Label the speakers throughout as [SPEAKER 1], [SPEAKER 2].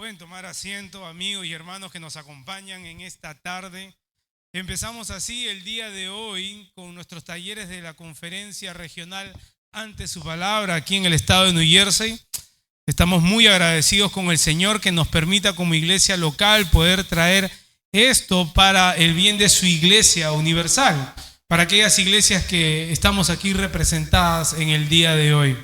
[SPEAKER 1] Pueden tomar asiento, amigos y hermanos que nos acompañan en esta tarde. Empezamos así el día de hoy con nuestros talleres de la conferencia regional Ante su Palabra aquí en el estado de New Jersey. Estamos muy agradecidos con el Señor que nos permita como iglesia local poder traer esto para el bien de su iglesia universal, para aquellas iglesias que estamos aquí representadas en el día de hoy.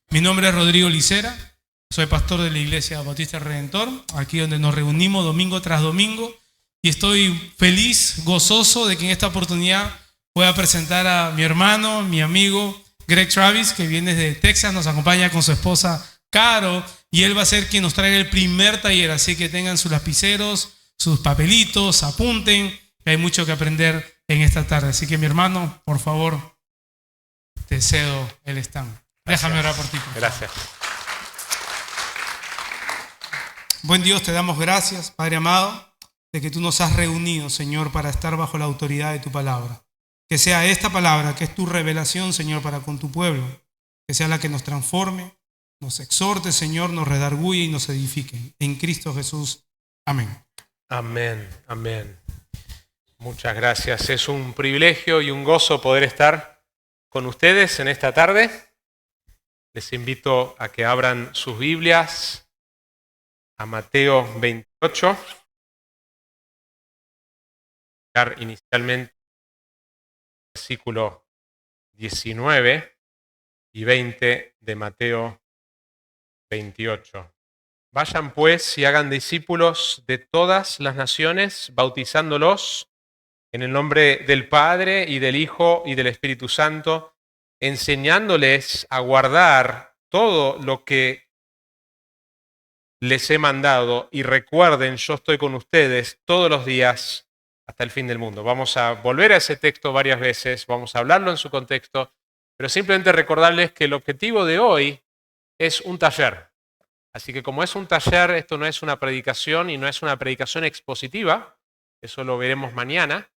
[SPEAKER 1] Mi nombre es Rodrigo Licera. Soy pastor de la Iglesia Bautista Redentor, aquí donde nos reunimos domingo tras domingo, y estoy feliz, gozoso de que en esta oportunidad pueda presentar a mi hermano, mi amigo Greg Travis, que viene de Texas, nos acompaña con su esposa Caro, y él va a ser quien nos traiga el primer taller, así que tengan sus lapiceros, sus papelitos, apunten, que hay mucho que aprender en esta tarde. Así que mi hermano, por favor, te cedo el stand. Déjame orar por ti.
[SPEAKER 2] Gracias.
[SPEAKER 1] Buen Dios, te damos gracias, Padre amado, de que tú nos has reunido, Señor, para estar bajo la autoridad de tu palabra. Que sea esta palabra, que es tu revelación, Señor, para con tu pueblo, que sea la que nos transforme, nos exhorte, Señor, nos redarguye y nos edifique. En Cristo Jesús. Amén.
[SPEAKER 2] Amén, amén. Muchas gracias. Es un privilegio y un gozo poder estar con ustedes en esta tarde. Les invito a que abran sus Biblias a Mateo 28, inicialmente versículo 19 y 20 de Mateo 28. Vayan pues y hagan discípulos de todas las naciones, bautizándolos en el nombre del Padre y del Hijo y del Espíritu Santo, enseñándoles a guardar todo lo que les he mandado, y recuerden, yo estoy con ustedes todos los días hasta el fin del mundo. Vamos a volver a ese texto varias veces, vamos a hablarlo en su contexto, pero simplemente recordarles que el objetivo de hoy es un taller. Así que como es un taller, esto no es una predicación y no es una predicación expositiva, eso lo veremos mañana.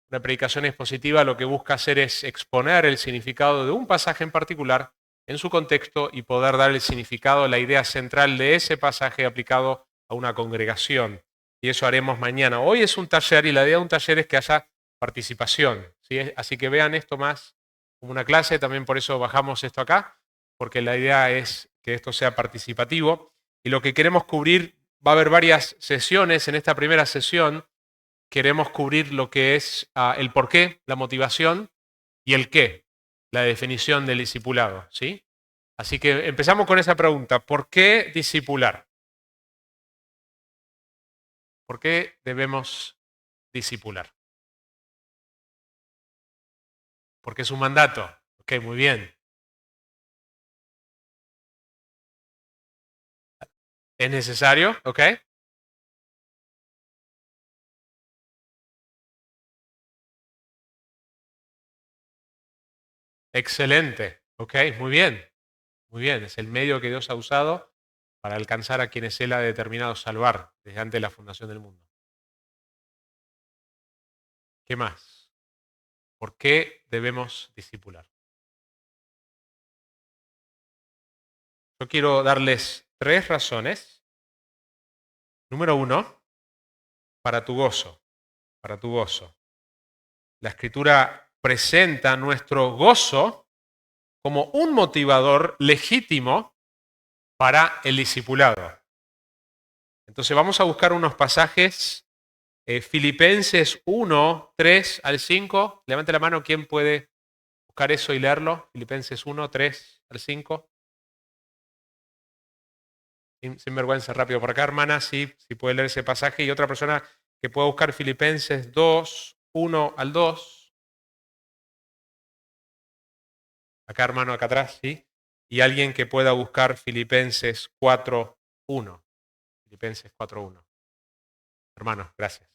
[SPEAKER 2] Una predicación expositiva lo que busca hacer es exponer el significado de un pasaje en particular en su contexto y poder dar el significado, la idea central de ese pasaje aplicado a una congregación. Y eso haremos mañana. Hoy es un taller y la idea de un taller es que haya participación, ¿sí? Así que vean esto más como una clase, también por eso bajamos esto acá, porque la idea es que esto sea participativo. Y lo que queremos cubrir, va a haber varias sesiones. En esta primera sesión queremos cubrir lo que es el por qué, la motivación, y el qué, la definición del discipulado, ¿sí? Así que empezamos con esa pregunta. ¿Por qué discipular? ¿Por qué debemos discipular? Porque es un mandato. Ok, muy bien. ¿Es necesario? Ok. Excelente. Ok, muy bien. Muy bien. Es el medio que Dios ha usado para alcanzar a quienes Él ha determinado salvar desde antes de la fundación del mundo. ¿Qué más? ¿Por qué debemos discipular? Yo quiero darles 3 razones. Número 1, para tu gozo. Para tu gozo. La Escritura presenta nuestro gozo como un motivador legítimo para el discipulado. Entonces vamos a buscar unos pasajes. Filipenses 1, 3 al 5. Levante la mano quien puede buscar eso y leerlo. Filipenses 1, 3 al 5. Sin vergüenza, rápido por acá, hermana, sí, puede leer ese pasaje. Y otra persona que pueda buscar Filipenses 2, 1 al 2. Acá, hermano, acá atrás, sí. Y alguien que pueda buscar Filipenses 4, 1. Filipenses 4, 1. Hermano, gracias.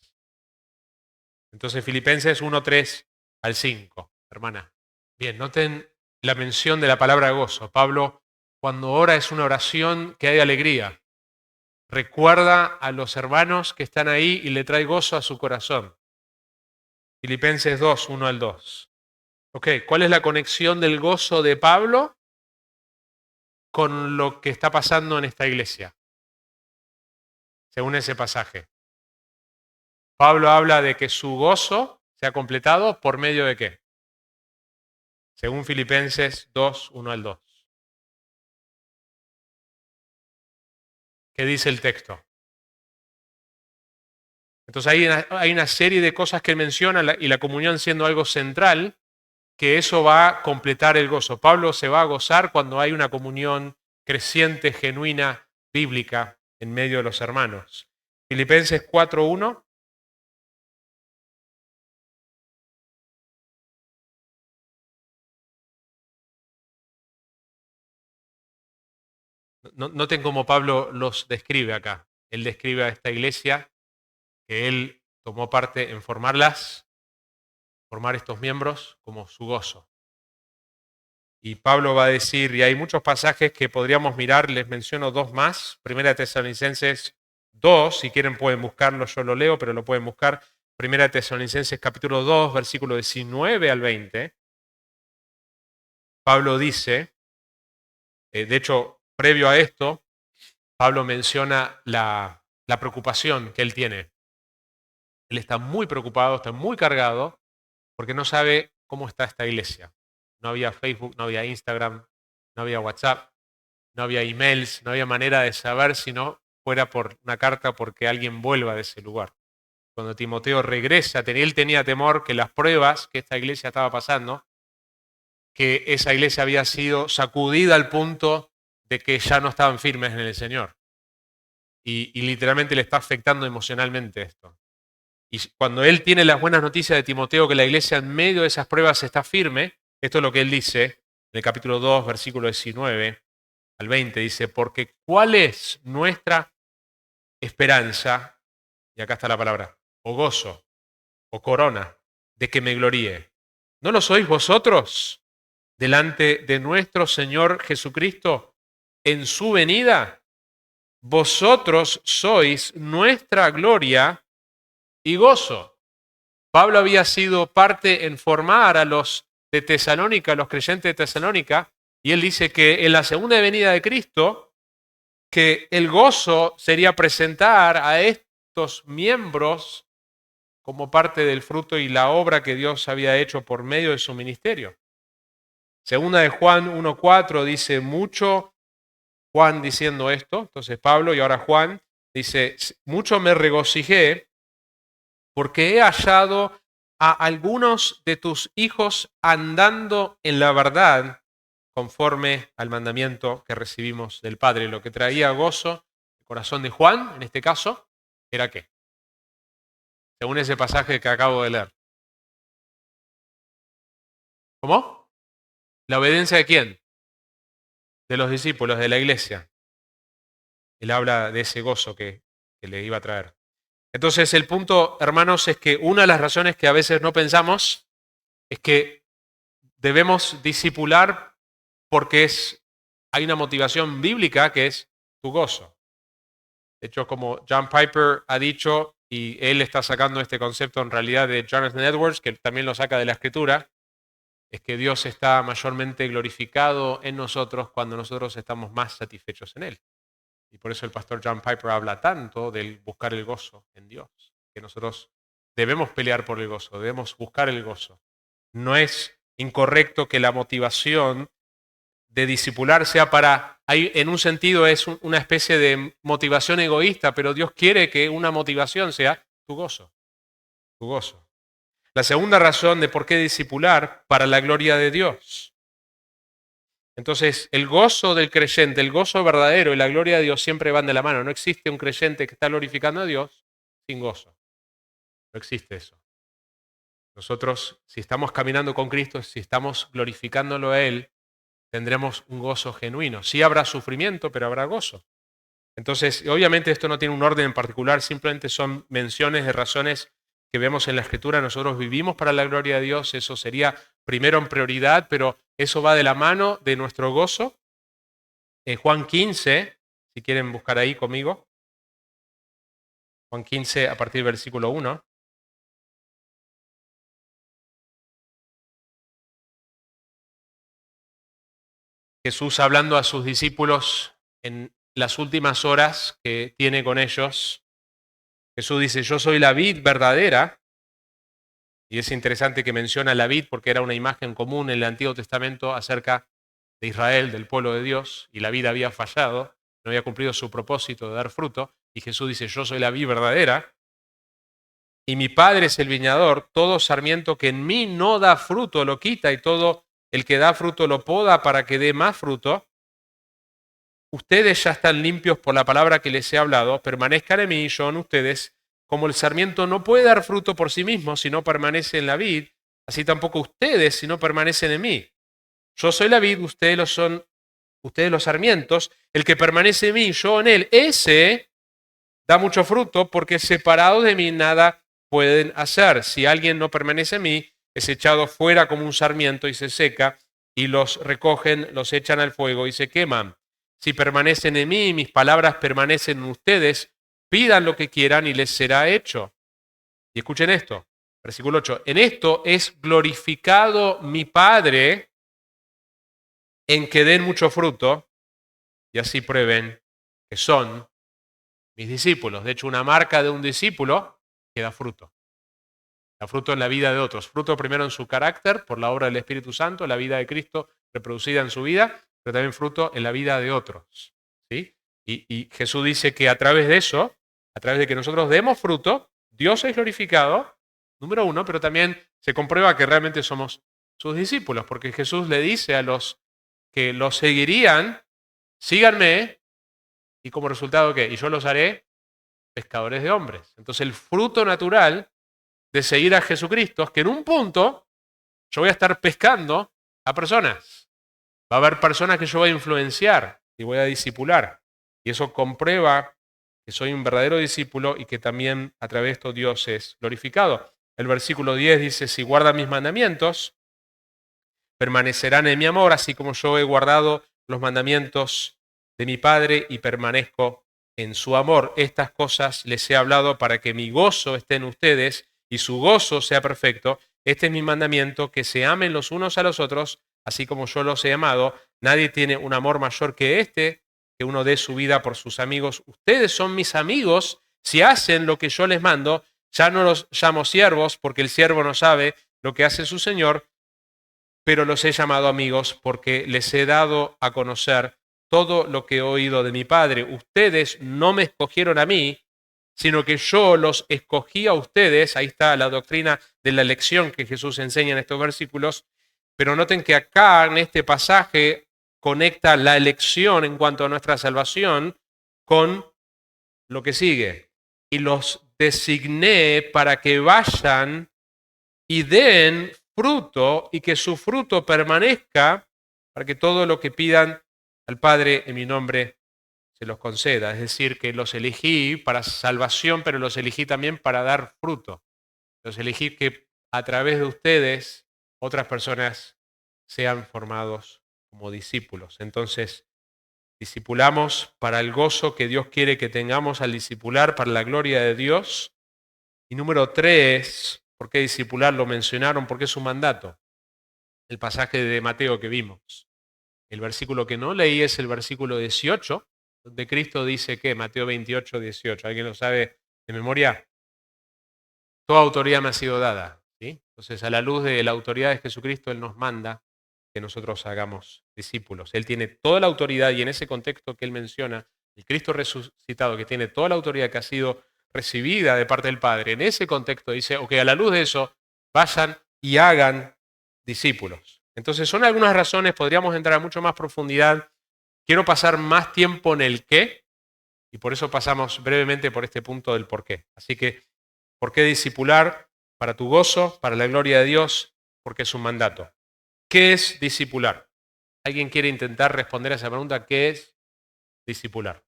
[SPEAKER 2] Entonces, Filipenses 1, 3 al 5. Hermana. Bien, noten la mención de la palabra gozo. Pablo, cuando ora, es una oración que hay alegría. Recuerda a los hermanos que están ahí y le trae gozo a su corazón. Filipenses 2, 1 al 2. Ok, ¿cuál es la conexión del gozo de Pablo con lo que está pasando en esta iglesia? según ese pasaje? Pablo habla de que su gozo se ha completado por medio de ¿qué? Según Filipenses 2, 1 al 2. ¿Qué dice el texto? Entonces hay una serie de cosas que él menciona y la comunión siendo algo central, que eso va a completar el gozo. Pablo se va a gozar cuando hay una comunión creciente, genuina, bíblica en medio de los hermanos. Filipenses 4:1. Noten cómo Pablo los describe acá. Él describe a esta iglesia que él tomó parte en formarlas, formar estos miembros como su gozo. Y Pablo va a decir, y hay muchos pasajes que podríamos mirar, les menciono dos más. Primera de Tesalonicenses 2, si quieren pueden buscarlo, yo lo leo, pero lo pueden buscar. Primera de Tesalonicenses capítulo 2, versículo 19 al 20. Pablo dice, de hecho, previo a esto, Pablo menciona la preocupación que él tiene. Él está muy preocupado, está muy cargado, porque no sabe cómo está esta iglesia. No había Facebook, no había Instagram, no había WhatsApp, no había emails, no había manera de saber si no fuera por una carta porque alguien vuelva de ese lugar. Cuando Timoteo regresa, él tenía temor que las pruebas que esta iglesia estaba pasando, que esa iglesia había sido sacudida al punto de que ya no estaban firmes en el Señor. Y literalmente le está afectando emocionalmente esto. Y cuando él tiene las buenas noticias de Timoteo, que la iglesia en medio de esas pruebas está firme, esto es lo que él dice en el capítulo 2, versículo 19 al 20, dice, porque ¿cuál es nuestra esperanza? Y acá está la palabra, o gozo, o corona, de que me gloríe. ¿No lo sois vosotros delante de nuestro Señor Jesucristo en su venida? Vosotros sois nuestra gloria y gozo. Pablo había sido parte en formar a los de Tesalónica, a los creyentes de Tesalónica, y él dice que en la segunda venida de Cristo, que el gozo sería presentar a estos miembros como parte del fruto y la obra que Dios había hecho por medio de su ministerio. Segunda de Juan 1:4 dice mucho, Juan diciendo esto, entonces Pablo y ahora Juan dice, mucho me regocijé porque he hallado a algunos de tus hijos andando en la verdad conforme al mandamiento que recibimos del Padre. Lo que traía gozo el corazón de Juan, en este caso, era ¿qué? Según ese pasaje que acabo de leer. ¿Cómo? ¿La obediencia de quién? De los discípulos, de la iglesia. Él habla de ese gozo que le iba a traer. Entonces el punto, hermanos, es que una de las razones que a veces no pensamos es que debemos discipular porque hay una motivación bíblica que es tu gozo. De hecho, como John Piper ha dicho, y él está sacando este concepto en realidad de Jonathan Edwards, que también lo saca de la Escritura, es que Dios está mayormente glorificado en nosotros cuando nosotros estamos más satisfechos en Él. Y por eso el pastor John Piper habla tanto del buscar el gozo en Dios, que nosotros debemos pelear por el gozo, debemos buscar el gozo. No es incorrecto que la motivación de discipular sea en un sentido es una especie de motivación egoísta, pero Dios quiere que una motivación sea tu gozo, tu gozo. La segunda razón de por qué discipular, para la gloria de Dios. Entonces, el gozo del creyente, el gozo verdadero y la gloria de Dios siempre van de la mano. No existe un creyente que está glorificando a Dios sin gozo. No existe eso. Nosotros, si estamos caminando con Cristo, si estamos glorificándolo a Él, tendremos un gozo genuino. Sí habrá sufrimiento, pero habrá gozo. Entonces, obviamente esto no tiene un orden en particular, simplemente son menciones de razones que vemos en la Escritura. Nosotros vivimos para la gloria de Dios, eso sería primero en prioridad, pero eso va de la mano de nuestro gozo. En Juan 15, si quieren buscar ahí conmigo, Juan 15 a partir del versículo 1. Jesús hablando a sus discípulos en las últimas horas que tiene con ellos, Jesús dice, yo soy la vid verdadera, y es interesante que menciona la vid porque era una imagen común en el Antiguo Testamento acerca de Israel, del pueblo de Dios, y la vid había fallado, no había cumplido su propósito de dar fruto, y Jesús dice, yo soy la vid verdadera, y mi Padre es el viñador, todo sarmiento que en mí no da fruto lo quita, y todo el que da fruto lo poda para que dé más fruto. Ustedes ya están limpios por la palabra que les he hablado, permanezcan en mí y yo en ustedes. Como el sarmiento no puede dar fruto por sí mismo si no permanece en la vid, así tampoco ustedes si no permanecen en mí. Yo soy la vid, ustedes los sarmientos. El que permanece en mí y yo en él, ese da mucho fruto, porque separados de mí nada pueden hacer. Si alguien no permanece en mí, es echado fuera como un sarmiento y se seca, y los recogen, los echan al fuego y se queman. Si permanecen en mí y mis palabras permanecen en ustedes, pidan lo que quieran y les será hecho. Y escuchen esto, versículo 8. En esto es glorificado mi Padre, en que den mucho fruto, y así prueben que son mis discípulos. De hecho, una marca de un discípulo que da fruto. Da fruto en la vida de otros. Fruto primero en su carácter, por la obra del Espíritu Santo, la vida de Cristo reproducida en su vida, pero también fruto en la vida de otros. ¿Sí? Y Jesús dice que a través de eso, a través de que nosotros demos fruto, Dios es glorificado, número uno, pero también se comprueba que realmente somos sus discípulos, porque Jesús le dice a los que los seguirían, síganme, y como resultado, ¿qué? Y yo los haré pescadores de hombres. Entonces el fruto natural de seguir a Jesucristo es que en un punto yo voy a estar pescando a personas. Va a haber personas que yo voy a influenciar y voy a discipular. Y eso comprueba que soy un verdadero discípulo y que también a través de esto Dios es glorificado. El versículo 10 dice, si guardan mis mandamientos, permanecerán en mi amor, así como yo he guardado los mandamientos de mi Padre y permanezco en su amor. Estas cosas les he hablado para que mi gozo esté en ustedes y su gozo sea perfecto. Este es mi mandamiento, que se amen los unos a los otros, así como yo los he amado. Nadie tiene un amor mayor que este, que uno dé su vida por sus amigos. Ustedes son mis amigos si hacen lo que yo les mando. Ya no los llamo siervos, porque el siervo no sabe lo que hace su Señor, pero los he llamado amigos porque les he dado a conocer todo lo que he oído de mi Padre. Ustedes no me escogieron a mí, sino que yo los escogí a ustedes. Ahí está la doctrina de la elección que Jesús enseña en estos versículos. Pero noten que acá, en este pasaje, conecta la elección en cuanto a nuestra salvación con lo que sigue. Y los designé para que vayan y den fruto y que su fruto permanezca, para que todo lo que pidan al Padre en mi nombre se los conceda. Es decir, que los elegí para salvación, pero los elegí también para dar fruto. Los elegí que a través de ustedes otras personas sean formados como discípulos. Entonces, discipulamos para el gozo que Dios quiere que tengamos al discipular, para la gloria de Dios. Y número 3, ¿por qué discipular? Lo mencionaron porque es un mandato. El pasaje de Mateo que vimos. El versículo que no leí es el versículo 18, donde Cristo dice que, Mateo 28, 18. ¿Alguien lo sabe de memoria? Toda autoridad me ha sido dada. ¿Sí? Entonces, a la luz de la autoridad de Jesucristo, Él nos manda que nosotros hagamos discípulos. Él tiene toda la autoridad y en ese contexto que Él menciona, el Cristo resucitado, que tiene toda la autoridad que ha sido recibida de parte del Padre, en ese contexto dice, ok, a la luz de eso, vayan y hagan discípulos. Entonces son algunas razones, podríamos entrar a mucho más profundidad. Quiero pasar más tiempo en el qué, y por eso pasamos brevemente por este punto del por qué. Así que, ¿por qué discipular? Para tu gozo, para la gloria de Dios, porque es un mandato. ¿Qué es discipular? ¿Alguien quiere intentar responder a esa pregunta? ¿Qué es discipular?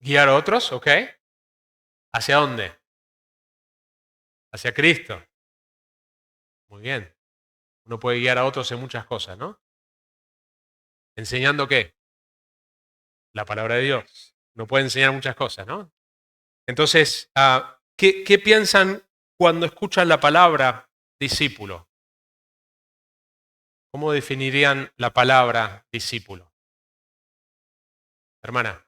[SPEAKER 2] Guiar a otros, ¿ok? ¿Hacia dónde? Hacia Cristo. Muy bien. Uno puede guiar a otros en muchas cosas, ¿no? ¿Enseñando qué? La palabra de Dios. Uno puede enseñar muchas cosas, ¿no? Entonces, ¿qué piensan cuando escuchan la palabra discípulo? ¿cómo definirían la palabra discípulo? Hermana.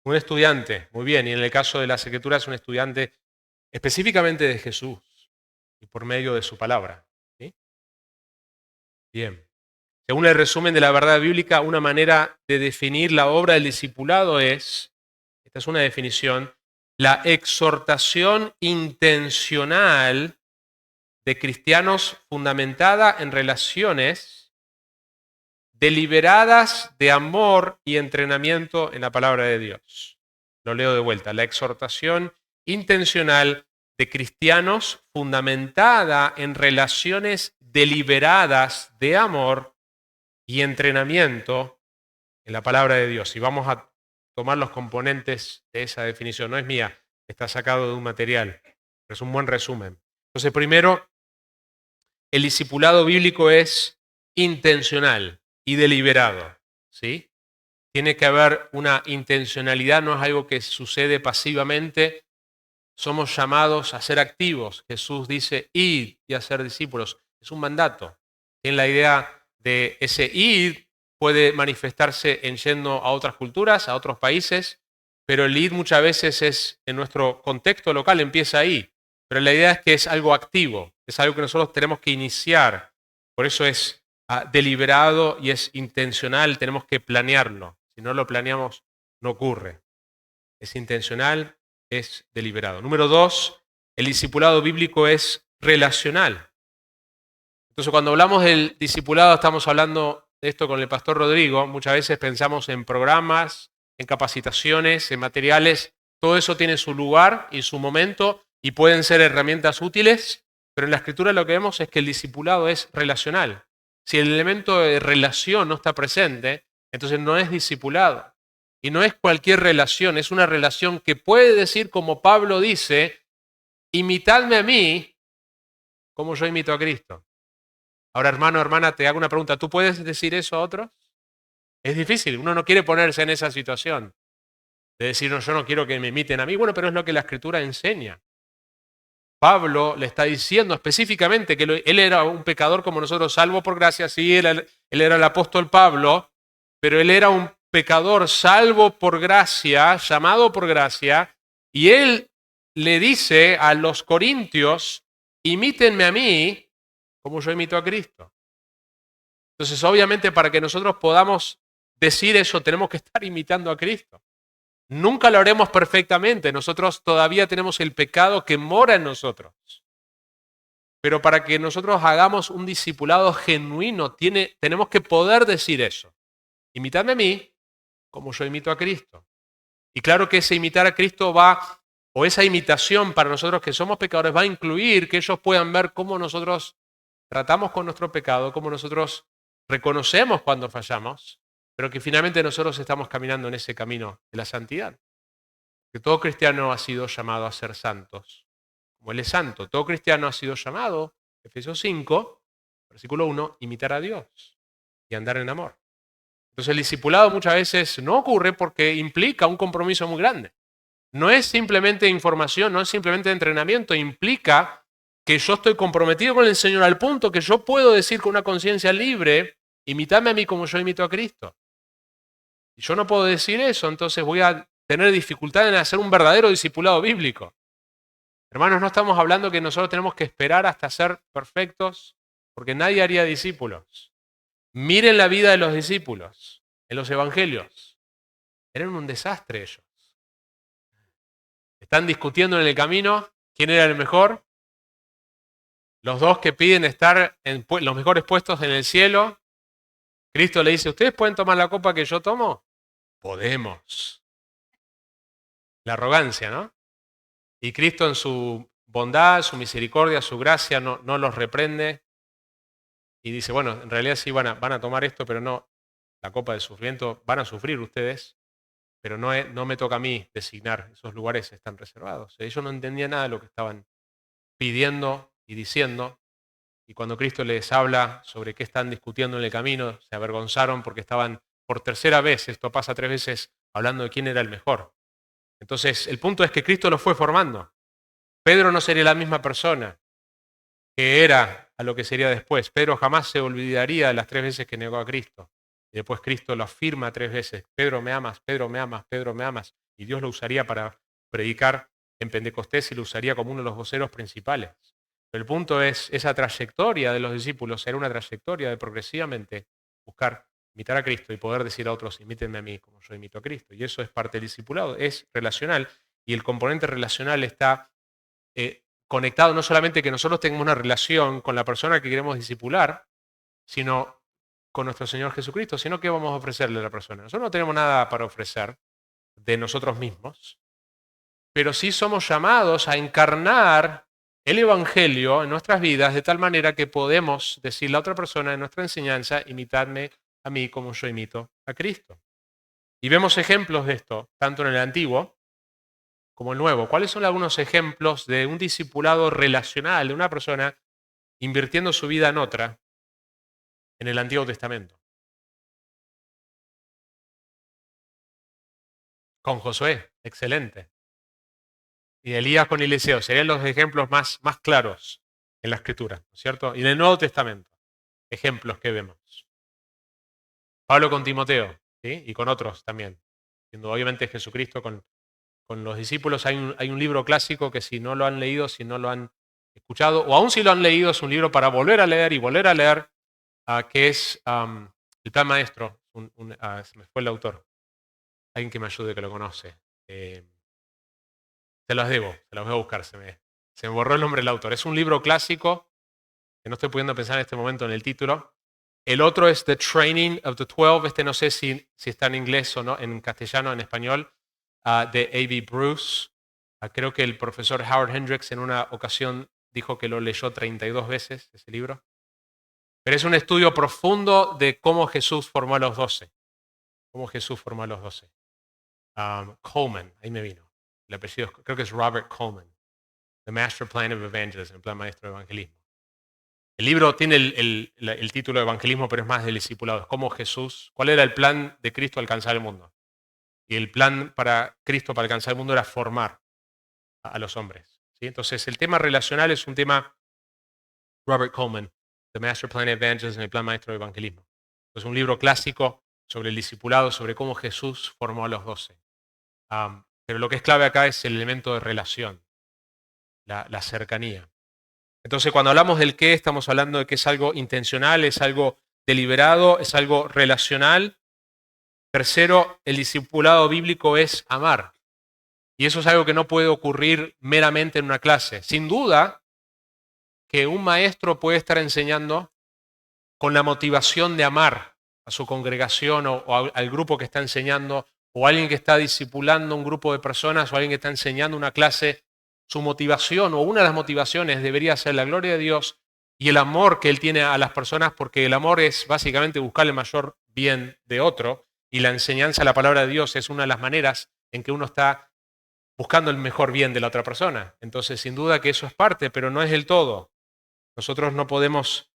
[SPEAKER 2] Un estudiante, muy bien, y en el caso de las Escrituras un estudiante específicamente de Jesús y por medio de su palabra. ¿Sí? Bien. Según el resumen de la verdad bíblica, una manera de definir la obra del discipulado es, esta es una definición, la exhortación intencional de cristianos fundamentada en relaciones deliberadas de amor y entrenamiento en la palabra de Dios. Lo leo de vuelta. La exhortación intencional de cristianos fundamentada en relaciones deliberadas de amor y entrenamiento en la palabra de Dios. Y vamos a tomar los componentes de esa definición. No es mía, está sacado de un material. Es un buen resumen. Entonces, primero, el discipulado bíblico es intencional y deliberado, ¿sí? Tiene que haber una intencionalidad, no es algo que sucede pasivamente. Somos llamados a ser activos. Jesús dice, id y a ser discípulos. Es un mandato. En la idea de ese id puede manifestarse en yendo a otras culturas, a otros países, pero el id muchas veces es, en nuestro contexto local, empieza ahí. Pero la idea es que es algo activo, es algo que nosotros tenemos que iniciar. Por eso es deliberado y es intencional, tenemos que planearlo. Si no lo planeamos, no ocurre. Es intencional, es deliberado. Número 2, el discipulado bíblico es relacional. Entonces, cuando hablamos del discipulado, estamos hablando de esto con el pastor Rodrigo. Muchas veces pensamos en programas, en capacitaciones, en materiales. Todo eso tiene su lugar y su momento y pueden ser herramientas útiles, pero en la Escritura lo que vemos es que el discipulado es relacional. Si el elemento de relación no está presente, entonces no es discipulado. Y no es cualquier relación, es una relación que puede decir, como Pablo dice, imitadme a mí como yo imito a Cristo. Ahora, hermano, hermana, te hago una pregunta. ¿Tú puedes decir eso a otros? Es difícil, uno no quiere ponerse en esa situación de decir, no, yo no quiero que me imiten a mí. Bueno, pero es lo que la Escritura enseña. Pablo le está diciendo específicamente que él era un pecador como nosotros, salvo por gracia. Sí, él era el apóstol Pablo, pero él era un pecador salvo por gracia, llamado por gracia, y él le dice a los corintios, imítenme a mí como yo imito a Cristo. Entonces, obviamente, para que nosotros podamos decir eso, tenemos que estar imitando a Cristo. Nunca lo haremos perfectamente, nosotros todavía tenemos el pecado que mora en nosotros. Pero para que nosotros hagamos un discipulado genuino, tenemos que poder decir eso. Imitadme a mí como yo imito a Cristo. Y claro que ese imitar a Cristo o esa imitación para nosotros que somos pecadores va a incluir que ellos puedan ver cómo nosotros tratamos con nuestro pecado, cómo nosotros reconocemos cuando fallamos, pero que finalmente nosotros estamos caminando en ese camino de la santidad. Que todo cristiano ha sido llamado a ser santos, como Él es santo. Todo cristiano ha sido llamado, Efesios 5, versículo 1, imitar a Dios y andar en amor. Entonces el discipulado muchas veces no ocurre porque implica un compromiso muy grande. No es simplemente información, no es simplemente entrenamiento, implica que yo estoy comprometido con el Señor al punto que yo puedo decir con una conciencia libre, imitadme a mí como yo imito a Cristo. Y yo no puedo decir eso, entonces voy a tener dificultad en hacer un verdadero discipulado bíblico. Hermanos, no estamos hablando que nosotros tenemos que esperar hasta ser perfectos, porque nadie haría discípulos. Miren la vida de los discípulos en los evangelios. Eran un desastre ellos. Están discutiendo en el camino quién era el mejor. Los dos que piden estar en los mejores puestos en el cielo. Cristo le dice, ¿ustedes pueden tomar la copa que yo tomo? Podemos. La arrogancia, ¿no? Y Cristo en su bondad, su misericordia, su gracia no los reprende. Y dice, bueno, en realidad sí van a tomar esto, pero no la copa del sufrimiento. Van a sufrir ustedes, pero no me toca a mí designar. Esos lugares están reservados. Ellos no entendían nada de lo que estaban pidiendo y diciendo. Y cuando Cristo les habla sobre qué están discutiendo en el camino, se avergonzaron porque estaban por tercera vez, esto pasa 3 veces, hablando de quién era el mejor. Entonces, el punto es que Cristo los fue formando. Pedro no sería la misma persona que era a lo que sería después. Pedro jamás se olvidaría de las 3 veces que negó a Cristo. Y después Cristo lo afirma 3 veces. Pedro, me amas, Pedro, me amas, Pedro, me amas. Y Dios lo usaría para predicar en Pentecostés y lo usaría como uno de los voceros principales. Pero el punto es, esa trayectoria de los discípulos era una trayectoria de progresivamente buscar imitar a Cristo y poder decir a otros, imítenme a mí como yo imito a Cristo. Y eso es parte del discipulado, es relacional. Y el componente relacional está conectado no solamente que nosotros tengamos una relación con la persona que queremos discipular, sino con nuestro Señor Jesucristo, sino que vamos a ofrecerle a la persona. Nosotros no tenemos nada para ofrecer de nosotros mismos, pero sí somos llamados a encarnar el Evangelio en nuestras vidas de tal manera que podemos decirle a otra persona en nuestra enseñanza, imitadme a mí como yo imito a Cristo. Y vemos ejemplos de esto, tanto en el Antiguo como el Nuevo. ¿Cuáles son algunos ejemplos de un discipulado relacional de una persona invirtiendo su vida en otra en el Antiguo Testamento? Con Josué, excelente. Y Elías con Eliseo serían los ejemplos más claros en la Escritura, ¿no es cierto? Y en el Nuevo Testamento, ejemplos que vemos. Pablo con Timoteo, ¿sí? Y con otros también. Siendo obviamente Jesucristo con los discípulos. Hay un libro clásico que si no lo han leído, si no lo han escuchado, o aún si lo han leído, es un libro para volver a leer y volver a leer, que es El Plan Maestro. Se me fue el autor. Alguien que me ayude, que lo conoce. Se los debo, se los voy a buscar. Se me borró el nombre del autor. Es un libro clásico, que no estoy pudiendo pensar en este momento en el título. El otro es The Training of the 12. Este no sé si está en inglés o no, en castellano, en español, de A.B. Bruce. Creo que el profesor Howard Hendricks en una ocasión dijo que lo leyó 32 veces, ese libro. Pero es un estudio profundo de cómo Jesús formó a los 12. Cómo Jesús formó a los 12. Coleman, ahí me vino. El apellido creo que es Robert Coleman. The Master Plan of Evangelism, el plan maestro de evangelismo. El libro tiene el título de evangelismo, pero es más del discipulado. Es cómo Jesús, cuál era el plan de Cristo alcanzar el mundo. Y el plan para Cristo para alcanzar el mundo era formar a los hombres. ¿Sí? Entonces, el tema relacional es un tema, Robert Coleman, The Master Plan of Evangelism, el plan maestro de evangelismo. Es un libro clásico sobre el discipulado, sobre cómo Jesús formó a los 12. Pero lo que es clave acá es el elemento de relación, la cercanía. Entonces, cuando hablamos del qué, estamos hablando de que es algo intencional, es algo deliberado, es algo relacional. Tercero, el discipulado bíblico es amar. Y eso es algo que no puede ocurrir meramente en una clase. Sin duda que un maestro puede estar enseñando con la motivación de amar a su congregación o al grupo que está enseñando, o alguien que está discipulando un grupo de personas, o alguien que está enseñando una clase. Su motivación, o una de las motivaciones, debería ser la gloria de Dios y el amor que Él tiene a las personas, porque el amor es básicamente buscar el mayor bien de otro, y la enseñanza de la palabra de Dios es una de las maneras en que uno está buscando el mejor bien de la otra persona. Entonces, sin duda que eso es parte, pero no es el todo. Nosotros no podemos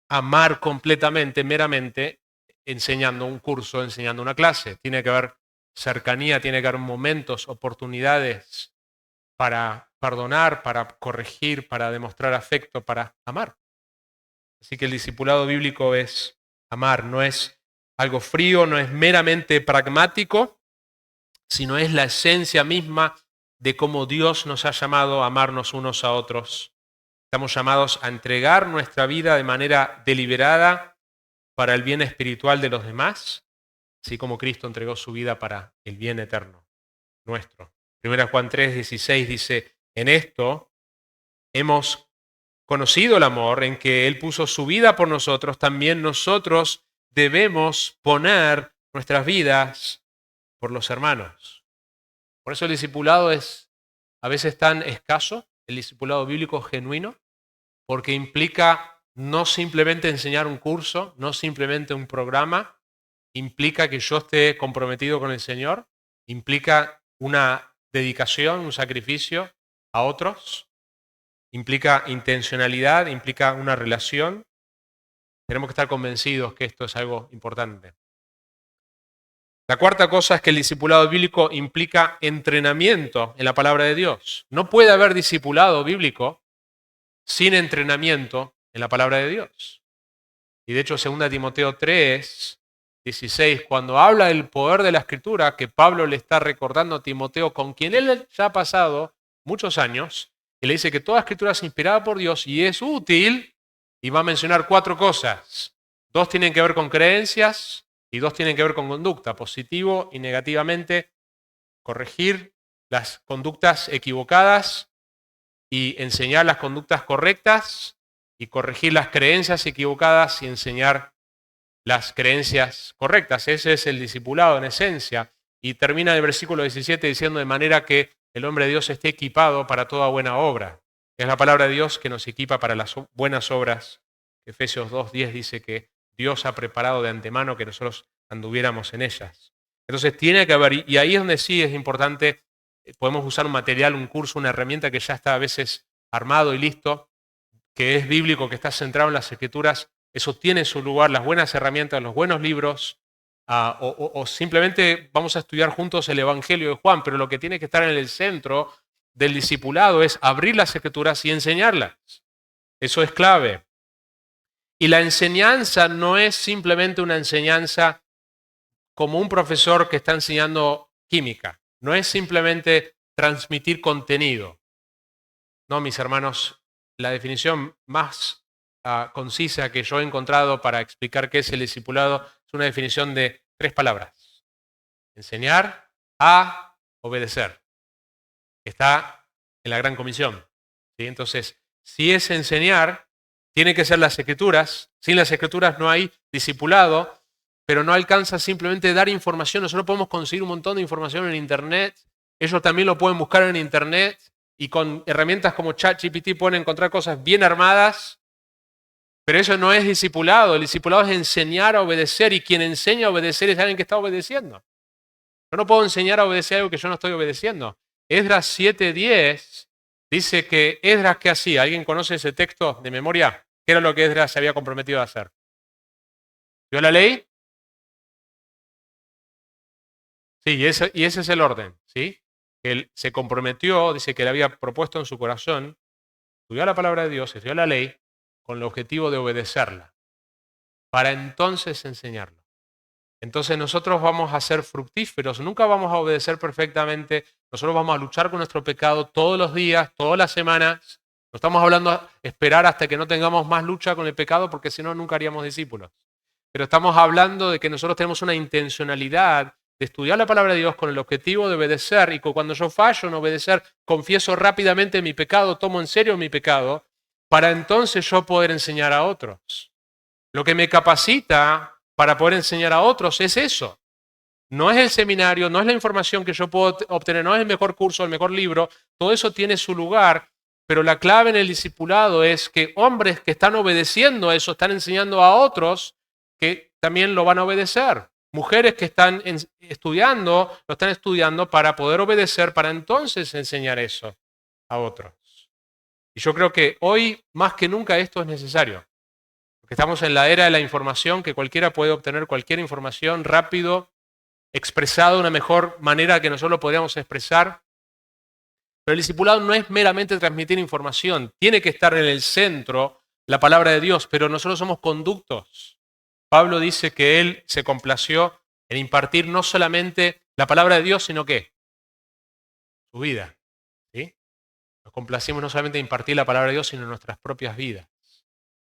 [SPEAKER 2] amar completamente, meramente, enseñando un curso, enseñando una clase. Tiene que haber cercanía, tiene que haber momentos, oportunidades para perdonar, para corregir, para demostrar afecto, para amar. Así que el discipulado bíblico es amar, no es algo frío, no es meramente pragmático, sino es la esencia misma de cómo Dios nos ha llamado a amarnos unos a otros. Estamos llamados a entregar nuestra vida de manera deliberada para el bien espiritual de los demás, así como Cristo entregó su vida para el bien eterno nuestro. 1 Juan 3:16 dice, en esto hemos conocido el amor, en que Él puso su vida por nosotros, también nosotros debemos poner nuestras vidas por los hermanos. Por eso el discipulado es a veces tan escaso, el discipulado bíblico genuino, porque implica no simplemente enseñar un curso, no simplemente un programa, implica que yo esté comprometido con el Señor, implica una dedicación, un sacrificio a otros, implica intencionalidad, implica una relación. Tenemos que estar convencidos que esto es algo importante. La cuarta cosa es que el discipulado bíblico implica entrenamiento en la palabra de Dios. No puede haber discipulado bíblico sin entrenamiento en la palabra de Dios. Y de hecho 2 Timoteo 3, 16, cuando habla del poder de la Escritura, que Pablo le está recordando a Timoteo, con quien él ya ha pasado muchos años, y le dice que toda Escritura es inspirada por Dios y es útil, y va a mencionar 4 cosas. 2 tienen que ver con creencias y 2 tienen que ver con conducta, positivo y negativamente, corregir las conductas equivocadas y enseñar las conductas correctas, y corregir las creencias equivocadas y enseñar las creencias correctas. Ese es el discipulado en esencia. Y termina el versículo 17 diciendo: de manera que el hombre de Dios esté equipado para toda buena obra. Es la palabra de Dios que nos equipa para las buenas obras. Efesios 2:10 dice que Dios ha preparado de antemano que nosotros anduviéramos en ellas. Entonces tiene que haber, y ahí es donde sí es importante, podemos usar un material, un curso, una herramienta que ya está a veces armado y listo, que es bíblico, que está centrado en las Escrituras. Eso tiene su lugar, las buenas herramientas, los buenos libros, o simplemente vamos a estudiar juntos el Evangelio de Juan, pero lo que tiene que estar en el centro del discipulado es abrir las Escrituras y enseñarlas. Eso es clave. Y la enseñanza no es simplemente una enseñanza como un profesor que está enseñando química. No es simplemente transmitir contenido. No, mis hermanos, la definición más concisa que yo he encontrado para explicar qué es el discipulado es una definición de 3 palabras. Enseñar a obedecer. Está en la Gran Comisión. ¿Sí? Entonces, si es enseñar, tiene que ser las Escrituras. Sin las Escrituras no hay discipulado, pero no alcanza simplemente dar información. Nosotros podemos conseguir un montón de información en Internet. Ellos también lo pueden buscar en Internet y con herramientas como ChatGPT pueden encontrar cosas bien armadas. Pero eso no es discipulado. El discipulado es enseñar a obedecer, y quien enseña a obedecer es alguien que está obedeciendo. Yo no puedo enseñar a obedecer algo que yo no estoy obedeciendo. Esdras 7:10 dice que Esdras, ¿qué hacía? ¿Alguien conoce ese texto de memoria? ¿Qué era lo que Esdras se había comprometido a hacer? ¿Dio la ley? Sí, y ese es el orden, ¿sí? Él se comprometió, dice que le había propuesto en su corazón, estudió la palabra de Dios, estudió la ley, con el objetivo de obedecerla, para entonces enseñarlo. Entonces nosotros vamos a ser fructíferos, nunca vamos a obedecer perfectamente, nosotros vamos a luchar con nuestro pecado todos los días, todas las semanas. No estamos hablando de esperar hasta que no tengamos más lucha con el pecado, porque si no, nunca haríamos discípulos. Pero estamos hablando de que nosotros tenemos una intencionalidad de estudiar la palabra de Dios con el objetivo de obedecer, y que cuando yo fallo en obedecer, confieso rápidamente mi pecado, tomo en serio mi pecado, para entonces yo poder enseñar a otros. Lo que me capacita para poder enseñar a otros es eso. No es el seminario, no es la información que yo puedo obtener, no es el mejor curso, el mejor libro. Todo eso tiene su lugar, pero la clave en el discipulado es que hombres que están obedeciendo a eso están enseñando a otros que también lo van a obedecer. Mujeres que están estudiando, lo están estudiando para poder obedecer, para entonces enseñar eso a otros. Y yo creo que hoy más que nunca esto es necesario. Porque estamos en la era de la información, que cualquiera puede obtener cualquier información rápido, expresado de una mejor manera que nosotros lo podríamos expresar. Pero el discipulado no es meramente transmitir información, tiene que estar en el centro la palabra de Dios, pero nosotros somos conductos. Pablo dice que él se complació en impartir no solamente la palabra de Dios, sino que su vida. ¿Sí? Nos complacimos no solamente en impartir la palabra de Dios, sino en nuestras propias vidas.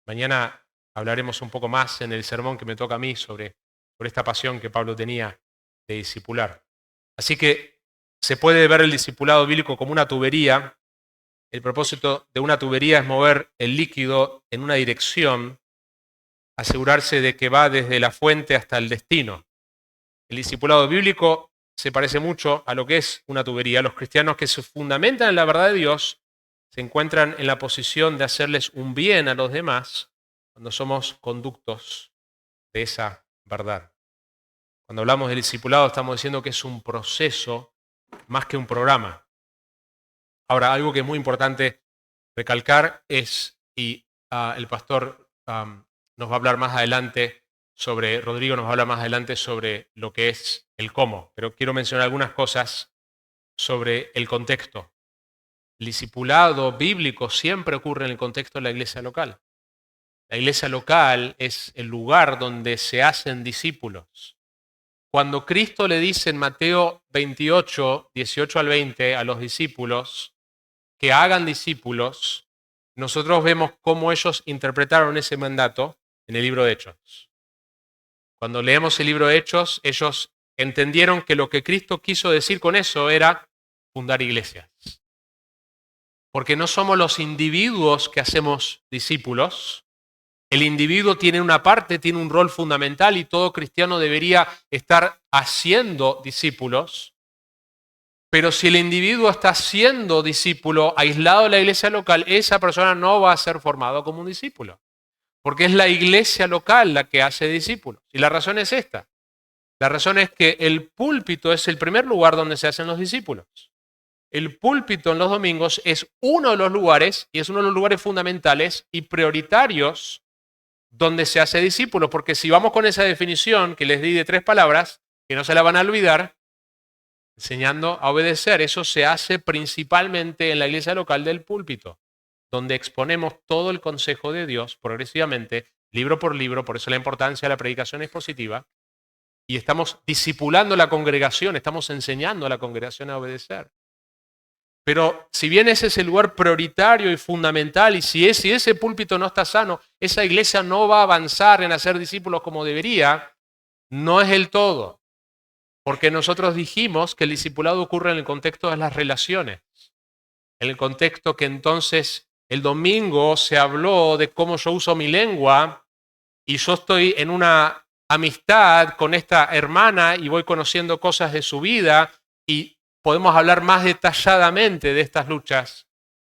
[SPEAKER 2] Mañana hablaremos un poco más en el sermón que me toca a mí sobre esta pasión que Pablo tenía de discipular. Así que se puede ver el discipulado bíblico como una tubería. El propósito de una tubería es mover el líquido en una dirección, asegurarse de que va desde la fuente hasta el destino. El discipulado bíblico se parece mucho a lo que es una tubería. Los cristianos que se fundamentan en la verdad de Dios se encuentran en la posición de hacerles un bien a los demás cuando somos conductos de esa verdad. Cuando hablamos del discipulado estamos diciendo que es un proceso más que un programa. Ahora, algo que es muy importante recalcar es, y el pastor nos va a hablar más adelante Rodrigo nos va a hablar más adelante sobre lo que es el cómo, pero quiero mencionar algunas cosas sobre el contexto. El discipulado bíblico siempre ocurre en el contexto de la iglesia local. La iglesia local es el lugar donde se hacen discípulos. Cuando Cristo le dice en Mateo 28, 18 al 20 a los discípulos que hagan discípulos, nosotros vemos cómo ellos interpretaron ese mandato en el libro de Hechos. Cuando leemos el libro de Hechos, ellos entendieron que lo que Cristo quiso decir con eso era fundar iglesias. Porque no somos los individuos que hacemos discípulos. El individuo tiene una parte, tiene un rol fundamental y todo cristiano debería estar haciendo discípulos. Pero si el individuo está siendo discípulo aislado de la iglesia local, esa persona no va a ser formado como un discípulo. Porque es la iglesia local la que hace discípulos. Y la razón es esta. La razón es que el púlpito es el primer lugar donde se hacen los discípulos. El púlpito en los domingos es uno de los lugares, y es uno de los lugares fundamentales y prioritarios donde se hace discípulos. Porque si vamos con esa definición que les di de 3 palabras, que no se la van a olvidar, enseñando a obedecer, eso se hace principalmente en la iglesia local del púlpito, donde exponemos todo el consejo de Dios progresivamente, libro por libro, por eso la importancia de la predicación expositiva, y estamos discipulando la congregación, estamos enseñando a la congregación a obedecer. Pero si bien ese es el lugar prioritario y fundamental, y si ese púlpito no está sano, esa iglesia no va a avanzar en hacer discípulos como debería, no es el todo. Porque nosotros dijimos que el discipulado ocurre en el contexto de las relaciones, en el contexto que entonces el domingo se habló de cómo yo uso mi lengua y yo estoy en una amistad con esta hermana y voy conociendo cosas de su vida y podemos hablar más detalladamente de estas luchas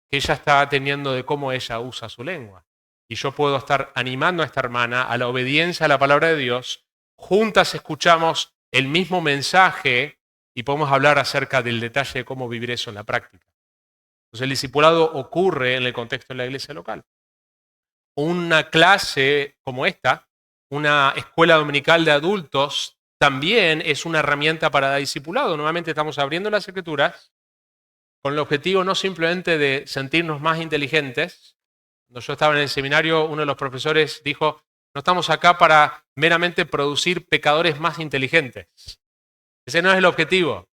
[SPEAKER 2] que ella está teniendo de cómo ella usa su lengua. Y yo puedo estar animando a esta hermana a la obediencia a la palabra de Dios. Juntas escuchamos el mismo mensaje y podemos hablar acerca del detalle de cómo vivir eso en la práctica. Entonces el discipulado ocurre en el contexto de la iglesia local. Una clase como esta, una escuela dominical de adultos, también es una herramienta para dar discipulado. Nuevamente estamos abriendo las Escrituras con el objetivo no simplemente de sentirnos más inteligentes. Cuando yo estaba en el seminario, uno de los profesores dijo, no estamos acá para meramente producir pecadores más inteligentes. Ese no es el objetivo.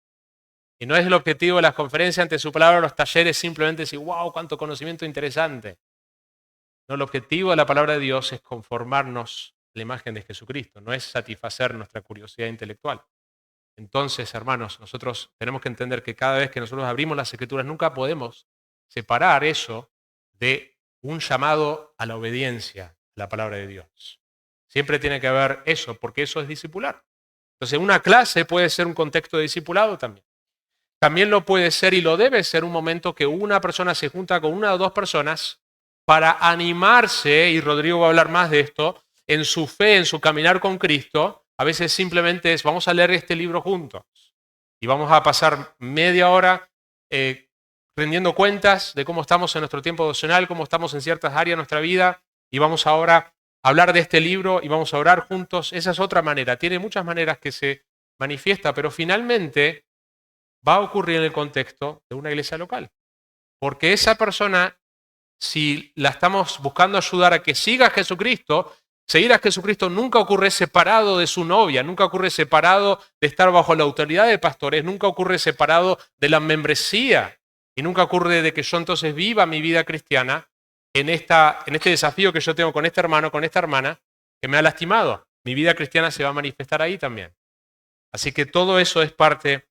[SPEAKER 2] Y no es el objetivo de las conferencias ante su palabra, los talleres, simplemente decir, wow, cuánto conocimiento interesante. No, el objetivo de la palabra de Dios es conformarnos a la imagen de Jesucristo, no es satisfacer nuestra curiosidad intelectual. Entonces, hermanos, nosotros tenemos que entender que cada vez que nosotros abrimos las Escrituras, nunca podemos separar eso de un llamado a la obediencia a la palabra de Dios. Siempre tiene que haber eso, porque eso es discipular. Entonces, una clase puede ser un contexto de discipulado también. También lo puede ser y lo debe ser un momento que una persona se junta con una o dos personas para animarse, y Rodrigo va a hablar más de esto, en su fe, en su caminar con Cristo. A veces simplemente es, vamos a leer este libro juntos y vamos a pasar media hora rendiendo cuentas de cómo estamos en nuestro tiempo devocional, cómo estamos en ciertas áreas de nuestra vida, y vamos ahora a hablar de este libro y vamos a orar juntos. Esa es otra manera, tiene muchas maneras que se manifiesta, pero finalmente va a ocurrir en el contexto de una iglesia local. Porque esa persona, si la estamos buscando ayudar a que siga a Jesucristo, seguir a Jesucristo nunca ocurre separado de su novia, nunca ocurre separado de estar bajo la autoridad de pastores, nunca ocurre separado de la membresía y nunca ocurre de que yo entonces viva mi vida cristiana en este desafío que yo tengo con este hermano, con esta hermana que me ha lastimado. Mi vida cristiana se va a manifestar ahí también. Así que todo eso es parte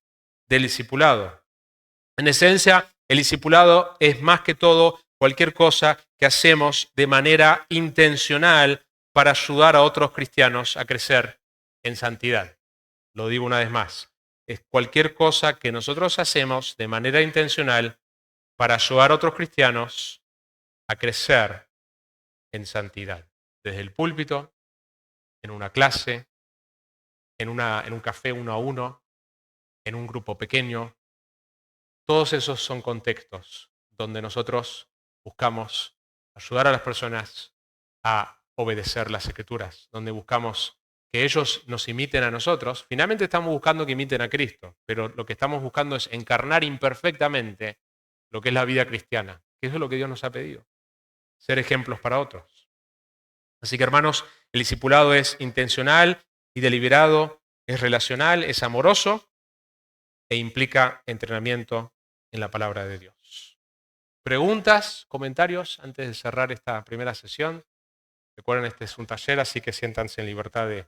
[SPEAKER 2] del discipulado. En esencia, el discipulado es más que todo cualquier cosa que hacemos de manera intencional para ayudar a otros cristianos a crecer en santidad. Lo digo una vez más. Es cualquier cosa que nosotros hacemos de manera intencional para ayudar a otros cristianos a crecer en santidad. Desde el púlpito, en una clase, en un café 1 a 1, en un grupo pequeño. Todos esos son contextos donde nosotros buscamos ayudar a las personas a obedecer las Escrituras, donde buscamos que ellos nos imiten a nosotros. Finalmente estamos buscando que imiten a Cristo, pero lo que estamos buscando es encarnar imperfectamente lo que es la vida cristiana, que eso es lo que Dios nos ha pedido, ser ejemplos para otros. Así que, hermanos, el discipulado es intencional y deliberado, es relacional, es amoroso e implica entrenamiento en la palabra de Dios. ¿Preguntas, comentarios antes de cerrar esta primera sesión? Recuerden, este es un taller, así que siéntanse en libertad de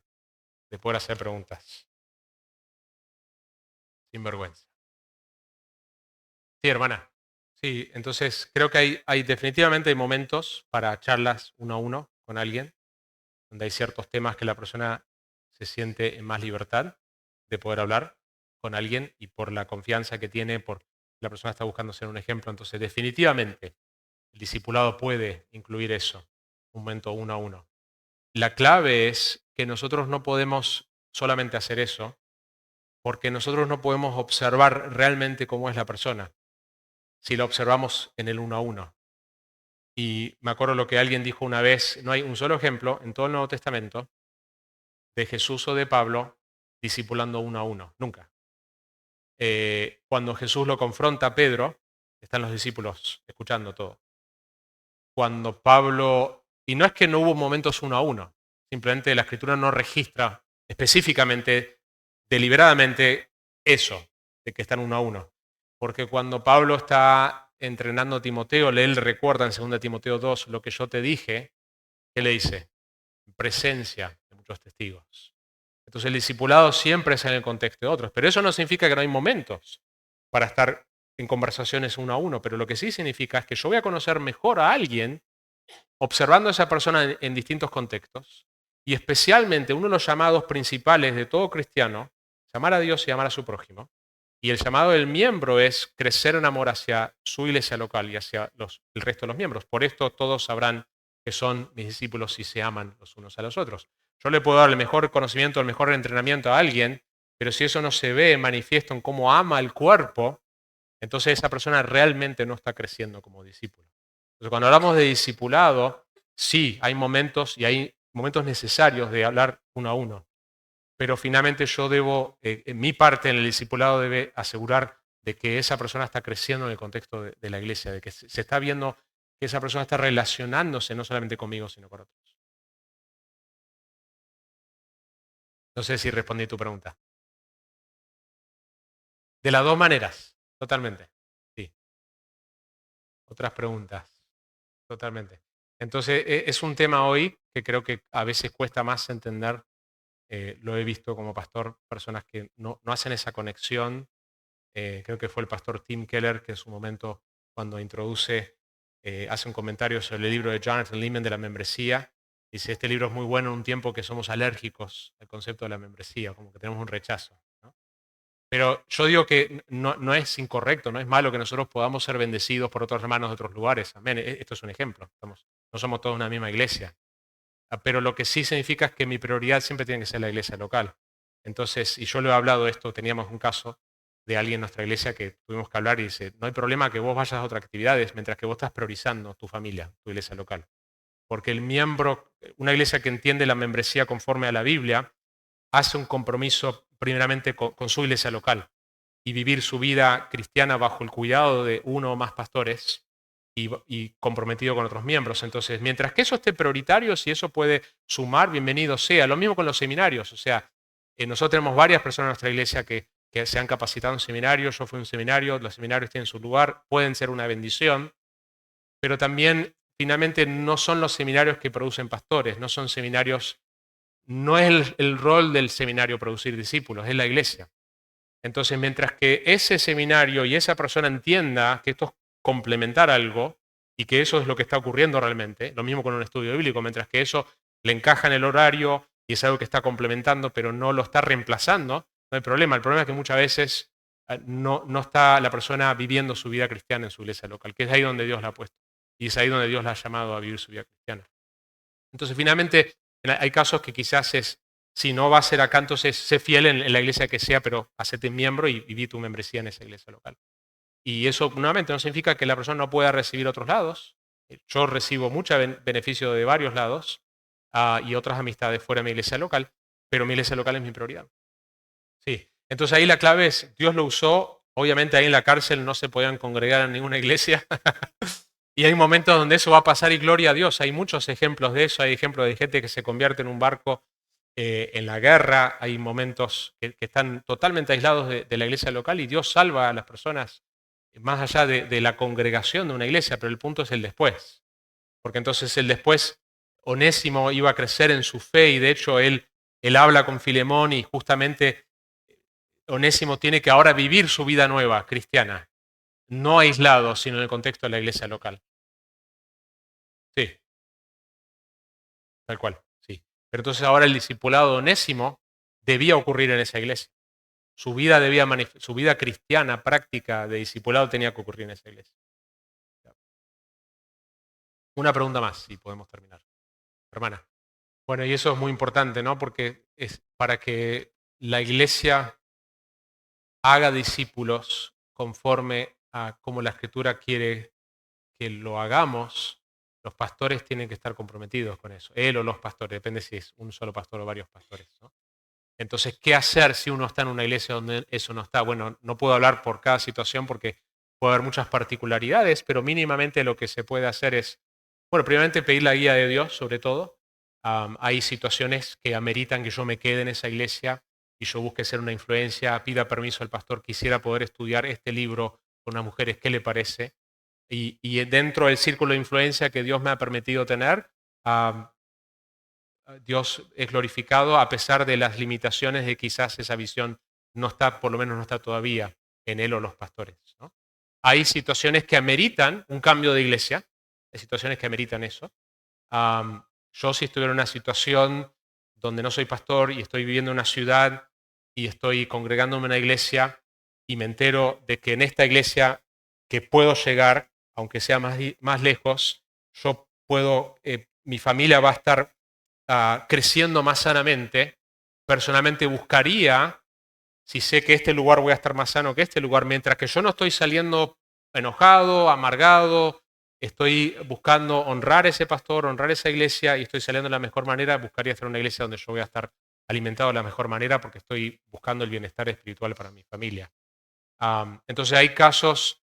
[SPEAKER 2] poder hacer preguntas. Sin vergüenza. Sí, hermana. Sí, entonces creo que hay definitivamente hay momentos para charlas uno a uno con alguien, donde hay ciertos temas que la persona se siente en más libertad de poder hablar con alguien y por la confianza que tiene, por la persona está buscando ser un ejemplo. Entonces, definitivamente, el discipulado puede incluir eso, un momento uno a uno. La clave es que nosotros no podemos solamente hacer eso, porque nosotros no podemos observar realmente cómo es la persona si la observamos en el uno a uno. Y me acuerdo lo que alguien dijo una vez, no hay un solo ejemplo en todo el Nuevo Testamento de Jesús o de Pablo discipulando uno a uno, nunca. Cuando Jesús lo confronta a Pedro, están los discípulos escuchando todo. Cuando Pablo, y no es que no hubo momentos uno a uno, simplemente la Escritura no registra específicamente, deliberadamente, eso, de que están uno a uno. Porque cuando Pablo está entrenando a Timoteo, él recuerda en 2 Timoteo 2 lo que yo te dije, ¿qué le dice? En presencia de muchos testigos. Entonces el discipulado siempre es en el contexto de otros, pero eso no significa que no hay momentos para estar en conversaciones uno a uno, pero lo que sí significa es que yo voy a conocer mejor a alguien observando a esa persona en distintos contextos, y especialmente uno de los llamados principales de todo cristiano es amar a Dios y amar a su prójimo, y el llamado del miembro es crecer en amor hacia su iglesia local y hacia el resto de los miembros. Por esto todos sabrán que son mis discípulos si se aman los unos a los otros. Yo le puedo dar el mejor conocimiento, el mejor entrenamiento a alguien, pero si eso no se ve manifiesto en cómo ama el cuerpo, entonces esa persona realmente no está creciendo como discípulo. Entonces, cuando hablamos de discipulado, sí, hay momentos y hay momentos necesarios de hablar uno a uno, pero finalmente yo debo, en mi parte en el discipulado debe asegurar de que esa persona está creciendo en el contexto de la iglesia, de que se está viendo que esa persona está relacionándose no solamente conmigo, sino con otros. No sé si respondí tu pregunta. De las dos maneras, totalmente. Sí. Otras preguntas. Totalmente. Entonces, es un tema hoy que creo que a veces cuesta más entender. Lo he visto como pastor, personas que no hacen esa conexión. Creo que fue el pastor Tim Keller que en su momento, cuando introduce, hace un comentario sobre el libro de Jonathan Leeman de la membresía. Dice, este libro es muy bueno en un tiempo que somos alérgicos al concepto de la membresía, como que tenemos un rechazo, ¿no? Pero yo digo que no es incorrecto, no es malo que nosotros podamos ser bendecidos por otros hermanos de otros lugares. Amén. Esto es un ejemplo. No somos todos una misma iglesia. Pero lo que sí significa es que mi prioridad siempre tiene que ser la iglesia local. Entonces, y yo lo he hablado esto, teníamos un caso de alguien en nuestra iglesia que tuvimos que hablar y dice, no hay problema que vos vayas a otras actividades mientras que vos estás priorizando tu familia, tu iglesia local. Porque el miembro, una iglesia que entiende la membresía conforme a la Biblia, hace un compromiso primeramente con su iglesia local y vivir su vida cristiana bajo el cuidado de uno o más pastores y comprometido con otros miembros. Entonces, mientras que eso esté prioritario, si eso puede sumar, bienvenido sea. Lo mismo con los seminarios. O sea, nosotros tenemos varias personas en nuestra iglesia que se han capacitado en seminarios. Yo fui a un seminario, los seminarios tienen su lugar, pueden ser una bendición, pero también finalmente no son los seminarios que producen pastores, no son seminarios. No es el rol del seminario producir discípulos, es la iglesia. Entonces, mientras que ese seminario y esa persona entienda que esto es complementar algo y que eso es lo que está ocurriendo realmente, lo mismo con un estudio bíblico, mientras que eso le encaja en el horario y es algo que está complementando, pero no lo está reemplazando, no hay problema. El problema es que muchas veces no está la persona viviendo su vida cristiana en su iglesia local, que es ahí donde Dios la ha puesto y es ahí donde Dios la ha llamado a vivir su vida cristiana. Entonces, finalmente, hay casos que quizás si no va a ser acá, entonces sé fiel en la iglesia que sea, pero hacete miembro y viví tu membresía en esa iglesia local. Y eso, nuevamente, no significa que la persona no pueda recibir otros lados. Yo recibo mucho beneficio de varios lados y otras amistades fuera de mi iglesia local, pero mi iglesia local es mi prioridad. Sí. Entonces ahí la clave es, Dios lo usó. Obviamente ahí en la cárcel no se podían congregar en ninguna iglesia. Y hay momentos donde eso va a pasar y gloria a Dios. Hay muchos ejemplos de eso. Hay ejemplos de gente que se convierte en un barco en la guerra. Hay momentos que están totalmente aislados de la iglesia local y Dios salva a las personas más allá de la congregación de una iglesia, pero el punto es el después. Porque entonces el después, Onésimo iba a crecer en su fe y de hecho él habla con Filemón y justamente Onésimo tiene que ahora vivir su vida nueva, cristiana, no aislado, sino en el contexto de la iglesia local. Sí, tal cual, sí. Pero entonces ahora el discipulado de Onésimo debía ocurrir en esa iglesia. Su vida cristiana, práctica de discipulado tenía que ocurrir en esa iglesia. Una pregunta más, si podemos terminar. Hermana. Bueno, y eso es muy importante, ¿no? Porque es para que la iglesia haga discípulos conforme a cómo la Escritura quiere que lo hagamos, los pastores tienen que estar comprometidos con eso. Él o los pastores, depende si es un solo pastor o varios pastores, ¿no? Entonces, ¿qué hacer si uno está en una iglesia donde eso no está? Bueno, no puedo hablar por cada situación porque puede haber muchas particularidades, pero mínimamente lo que se puede hacer es, bueno, primeramente pedir la guía de Dios, sobre todo. Hay situaciones que ameritan que yo me quede en esa iglesia y yo busque ser una influencia, pida permiso al pastor, quisiera poder estudiar este libro con unas mujeres, ¿qué le parece? Y dentro del círculo de influencia que Dios me ha permitido tener, Dios es glorificado a pesar de las limitaciones de quizás esa visión no está, por lo menos no está todavía en él o los pastores, ¿no? Hay situaciones que ameritan un cambio de iglesia, hay situaciones que ameritan eso. Yo si estuviera en una situación donde no soy pastor y estoy viviendo en una ciudad y estoy congregándome en una iglesia y me entero de que en esta iglesia que puedo llegar, aunque sea más lejos, yo puedo, mi familia va a estar creciendo más sanamente, personalmente buscaría, si sé que este lugar voy a estar más sano que este lugar, mientras que yo no estoy saliendo enojado, amargado, estoy buscando honrar a ese pastor, honrar esa iglesia y estoy saliendo de la mejor manera, buscaría hacer una iglesia donde yo voy a estar alimentado de la mejor manera porque estoy buscando el bienestar espiritual para mi familia. Entonces hay casos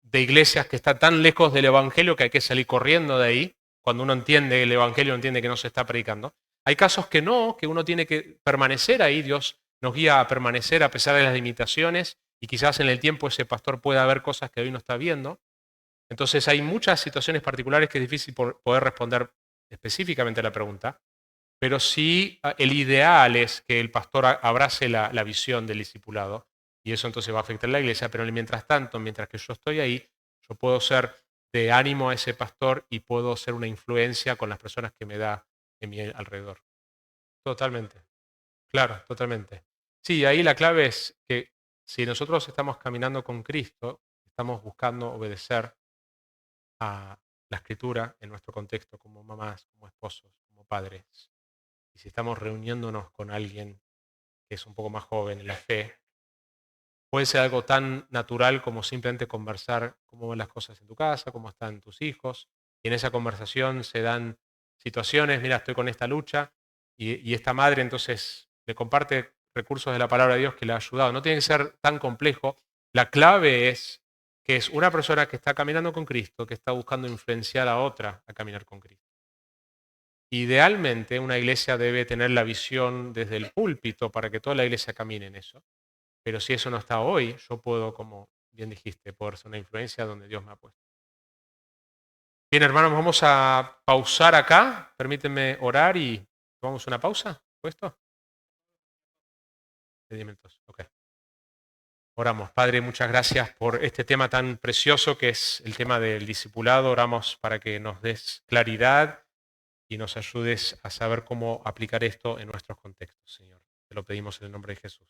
[SPEAKER 2] de iglesias que están tan lejos del Evangelio que hay que salir corriendo de ahí. Cuando uno entiende el Evangelio, entiende que no se está predicando. Hay casos que no, que uno tiene que permanecer ahí. Dios nos guía a permanecer a pesar de las limitaciones y quizás en el tiempo ese pastor pueda ver cosas que hoy no está viendo. Entonces hay muchas situaciones particulares que es difícil poder responder específicamente a la pregunta, pero sí el ideal es que el pastor abrace la visión del discipulado y eso entonces va a afectar a la iglesia, pero mientras tanto, mientras que yo estoy ahí, yo puedo ser de ánimo a ese pastor y puedo ser una influencia con las personas que me da en mi alrededor. Totalmente, claro, totalmente. Sí, ahí la clave es que si nosotros estamos caminando con Cristo, estamos buscando obedecer a la Escritura en nuestro contexto como mamás, como esposos, como padres. Y si estamos reuniéndonos con alguien que es un poco más joven en la fe, puede ser algo tan natural como simplemente conversar cómo van las cosas en tu casa, cómo están tus hijos. Y en esa conversación se dan situaciones, mira, estoy con esta lucha, y esta madre entonces le comparte recursos de la palabra de Dios que le ha ayudado. No tiene que ser tan complejo. La clave es que es una persona que está caminando con Cristo, que está buscando influenciar a otra a caminar con Cristo. Idealmente, una iglesia debe tener la visión desde el púlpito para que toda la iglesia camine en eso. Pero si eso no está hoy, yo puedo, como bien dijiste, poder ser una influencia donde Dios me ha puesto. Bien, hermanos, vamos a pausar acá. Permítanme orar y tomamos una pausa. ¿Puesto? De 10 minutos. Ok. Oramos. Padre, muchas gracias por este tema tan precioso que es el tema del discipulado. Oramos para que nos des claridad y nos ayudes a saber cómo aplicar esto en nuestros contextos, Señor. Te lo pedimos en el nombre de Jesús.